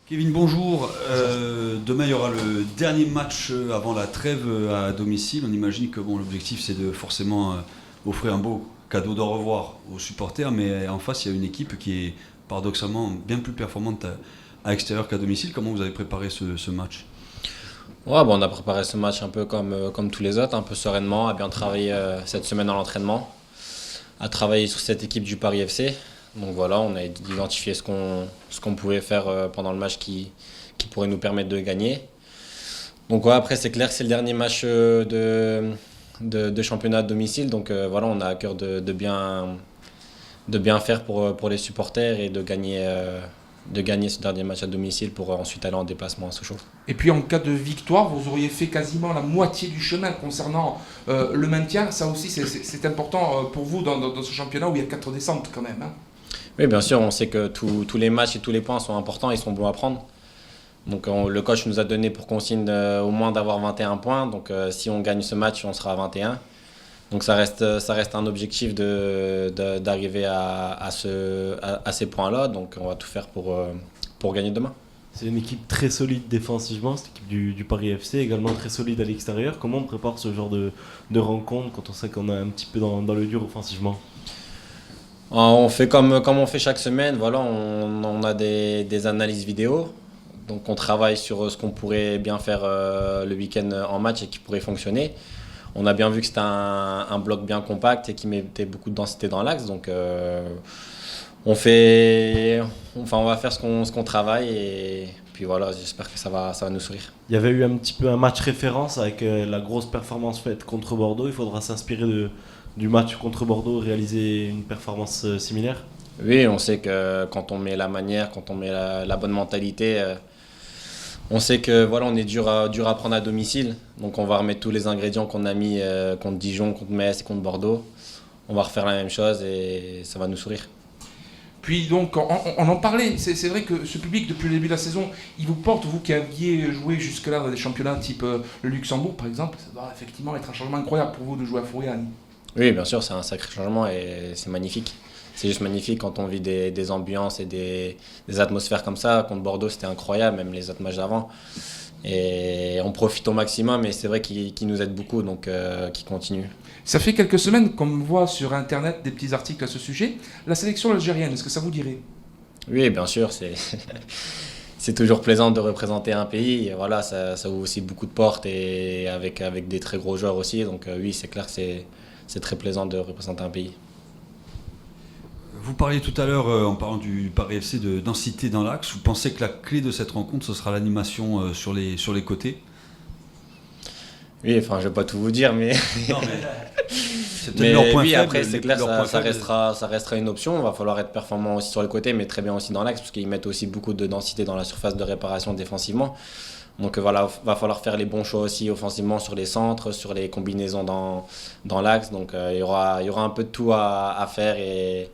Kevin, bonjour. Demain, il y aura le dernier match avant la trêve à domicile. On imagine que l'objectif, c'est de forcément offrir un beau cadeau d'au revoir aux supporters, mais en face, il y a une équipe qui est paradoxalement bien plus performante à l'extérieur qu'à domicile. Comment vous avez préparé ce match? Ouais, bon, on a préparé ce match un peu comme tous les autres, un peu sereinement, à bien travailler cette semaine dans l'entraînement, à travailler sur cette équipe du Paris FC. Donc voilà, on a identifié ce qu'on pouvait faire pendant le match qui pourrait nous permettre de gagner. Donc ouais, après c'est clair que c'est le dernier match de championnat à domicile. Donc voilà, on a à cœur de bien faire pour les supporters et de gagner ce dernier match à domicile pour ensuite aller en déplacement à Sochaux. Et puis en cas de victoire, vous auriez fait quasiment la moitié du chemin concernant le maintien. Ça aussi, c'est important pour vous dans ce championnat où il y a 4 descentes quand même. Hein. Oui, bien sûr, on sait que tous les matchs et tous les points sont importants, ils sont bons à prendre. Donc le coach nous a donné pour consigne au moins d'avoir 21 points. Donc si on gagne ce match, on sera à 21. Donc ça reste un objectif d'arriver à ces points-là. Donc on va tout faire pour gagner demain. C'est une équipe très solide défensivement, cette équipe du Paris FC, également très solide à l'extérieur. Comment on prépare ce genre de rencontre quand on sait qu'on est un petit peu dans le dur offensivement? On fait comme on fait chaque semaine. Voilà, on a des analyses vidéo. Donc on travaille sur ce qu'on pourrait bien faire le week-end en match et qui pourrait fonctionner. On a bien vu que c'était un bloc bien compact et qui mettait beaucoup de densité dans l'axe. Donc on va faire ce qu'on travaille et puis voilà, j'espère que ça va nous sourire. Il y avait eu un petit peu un match référence avec la grosse performance faite contre Bordeaux. Il faudra s'inspirer du match contre Bordeaux, réaliser une performance similaire. Oui, on sait que quand on met la manière, quand on met la bonne mentalité, on sait que voilà, on est dur à prendre à domicile. Donc on va remettre tous les ingrédients qu'on a mis contre Dijon, contre Metz et contre Bordeaux. On va refaire la même chose et ça va nous sourire. Puis donc, on en parlait, c'est vrai que ce public, depuis le début de la saison, il vous porte, vous qui aviez joué jusque-là dans des championnats type le Luxembourg par exemple, ça doit effectivement être un changement incroyable pour vous de jouer à Fouriane. Oui, bien sûr, c'est un sacré changement et c'est magnifique. C'est juste magnifique quand on vit des ambiances et des atmosphères comme ça. Contre Bordeaux, c'était incroyable, même les autres matchs d'avant. Et on profite au maximum et c'est vrai qu'il nous aide beaucoup, donc qu'il continue. Ça fait quelques semaines qu'on voit sur Internet des petits articles à ce sujet. La sélection algérienne, est-ce que ça vous dirait? Oui, bien sûr, c'est toujours plaisant de représenter un pays. Et voilà, ça ouvre aussi beaucoup de portes et avec des très gros joueurs aussi. Donc oui, c'est clair que c'est très plaisant de représenter un pays. Vous parliez tout à l'heure, en parlant du Paris FC, de densité dans l'axe. Vous pensez que la clé de cette rencontre, ce sera l'animation sur les côtés? Oui, enfin, je ne vais pas tout vous dire, mais... Non, mais c'est peut-être leur point oui, faible. après, c'est clair, leur ça point faible. restera une option. Il va falloir être performant aussi sur les côtés, mais très bien aussi dans l'axe, parce qu'ils mettent aussi beaucoup de densité dans la surface de réparation défensivement. Donc voilà, va falloir faire les bons choix aussi offensivement sur les centres, sur les combinaisons dans l'axe. Donc il y aura un peu de tout à faire et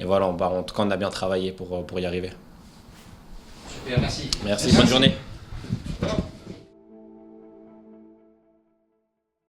voilà, en tout cas, on a bien travaillé pour y arriver. Super, merci. Merci, bonne journée. Voilà.